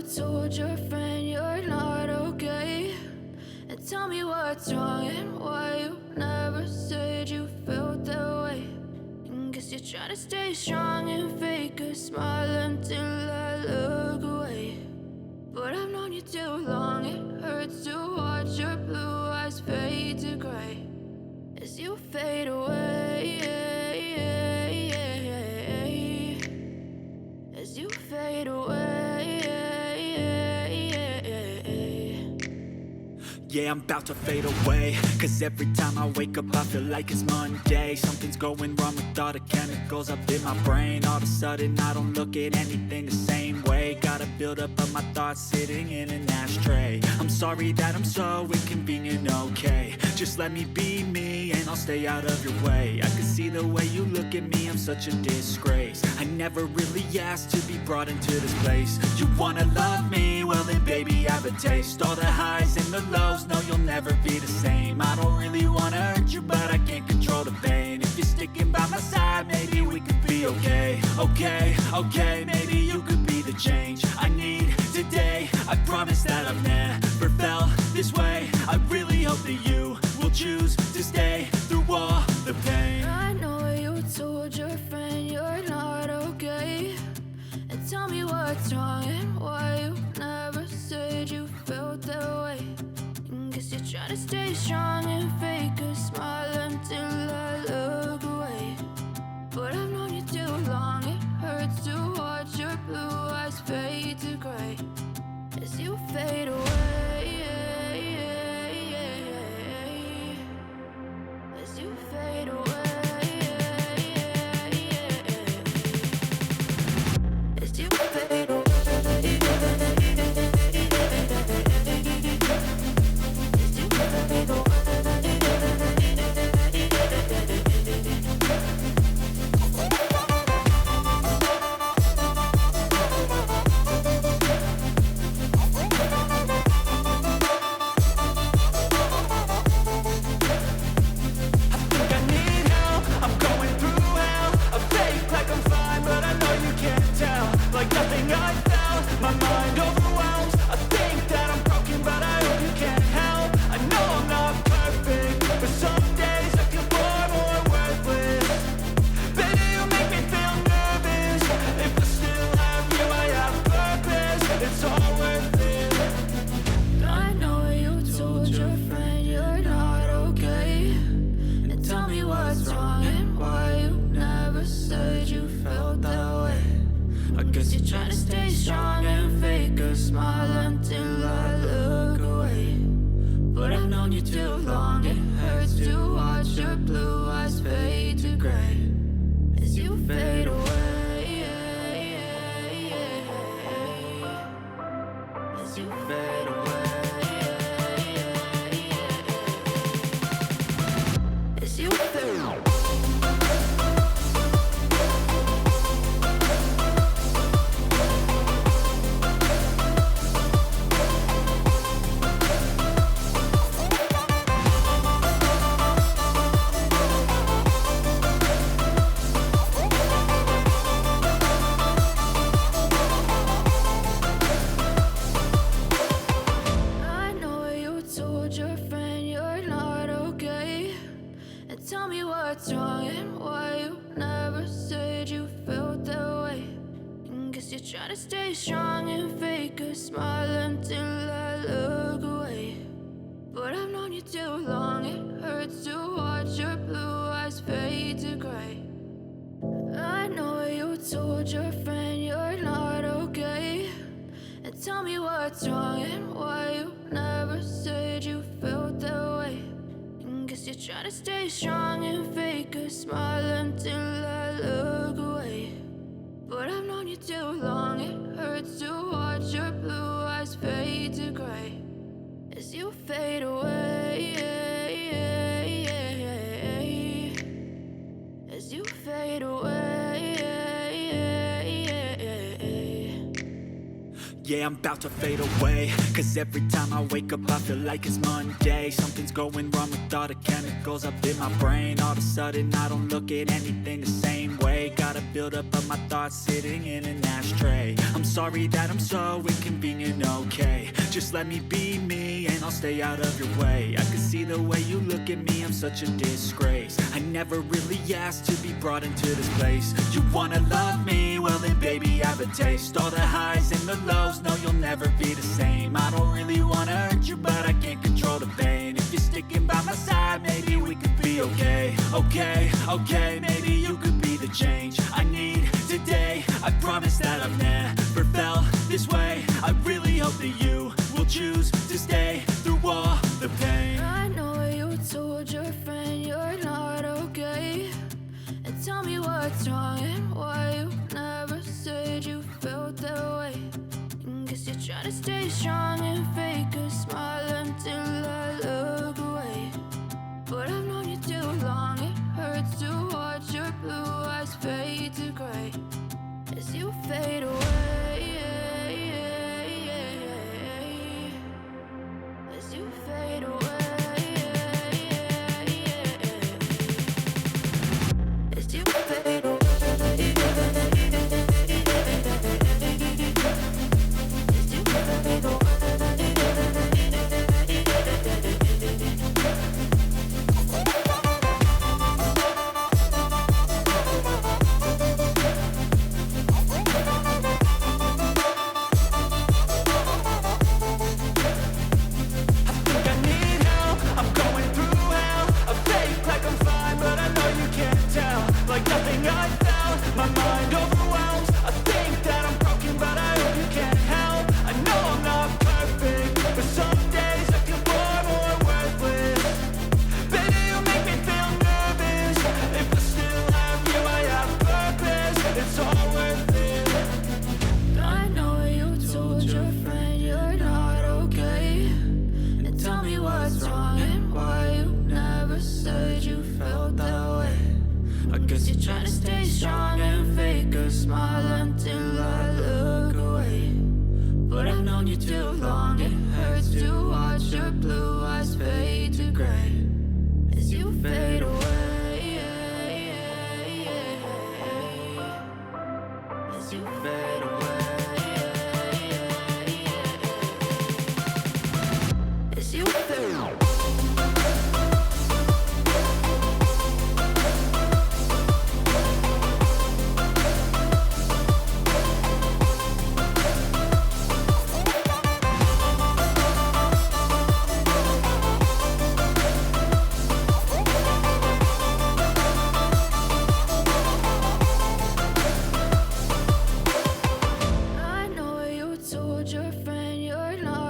told your friend you're not okay, and tell me what's wrong and why you never said you felt that way. And guess you're trying to stay strong and fake a smile until I look away. But I've known you too long, it hurts to watch your blue eyes fade to gray as you fade away, as you fade away. Yeah, I'm about to fade away, cause every time I wake up I feel like it's Monday. Something's going wrong with all the chemicals up in my brain. All of a sudden I don't look at anything the same way. Got a buildup of my thoughts sitting in an ashtray. I'm sorry that I'm so inconvenient, okay. Just let me be me and I'll stay out of your way. I can see the way you look at me, I'm such a disgrace. I never really asked to be brought into this place. You wanna love me? Well then baby, have a taste. All the highs and the lows, no, you'll never be the same. I don't really wanna hurt you, but I can't control the pain. If you're sticking by my side, maybe we could be okay. Okay, maybe you could be the change I need today. I promise that I've never felt this way. I really hope that you will choose to stay through all the pain. I know you told your friend you're not okay, and tell me what's wrong and why you never said you felt that way. And guess you're trying to stay strong and fake a smile until I look away. But I've known you too long, it hurts to watch your blue eyes fade to gray as you fade away, as you fade away. As you fade away. Yeah, I'm about to fade away. Cause every time I wake up I feel like it's Monday. Something's going wrong with all the chemicals up in my brain. All of a sudden I don't look at anything the same way. Got a buildup of my thoughts sitting in an ashtray. I'm sorry that I'm so inconvenient, okay. Just let me be me and I'll stay out of your way. I can see the way you look at me, I'm such a disgrace. I never really asked to be brought into this place. You wanna love me? Well then baby I have a taste. All the highs and the lows, no you'll never be the same. I don't really wanna hurt you but I can't control the pain. If you're sticking by my side maybe we could be okay. Okay, maybe you could be the change I need today. I promise that I've never felt this way. I really hope that you will choose to stay through all the pain. I know you told your friend you're not okay, and tell me what's wrong and why you never said you felt that way. Guess you're trying to stay strong and fake a smile until I look away. But I've known you too long, it hurts to watch your blue eyes fade to gray as you fade away. As you fade away. As you fade away. As you fade away. Like nothing I felt, my mind overwhelms. I think that I'm broken, but I hope you can't help. I know I'm not perfect, but some days I feel far more worthless. Baby, you make me feel nervous. If I still have you, I have purpose. It's all worth it. I know you told your friend you're not okay, and tell me what's wrong and why you never said you felt that way. I guess you're trying to stay strong and fake a smile until I look away. But I've known you too long, it hurts to watch your blue eyes fade to gray as you fade away. As you fade away. As you fade away. Told your friend you're not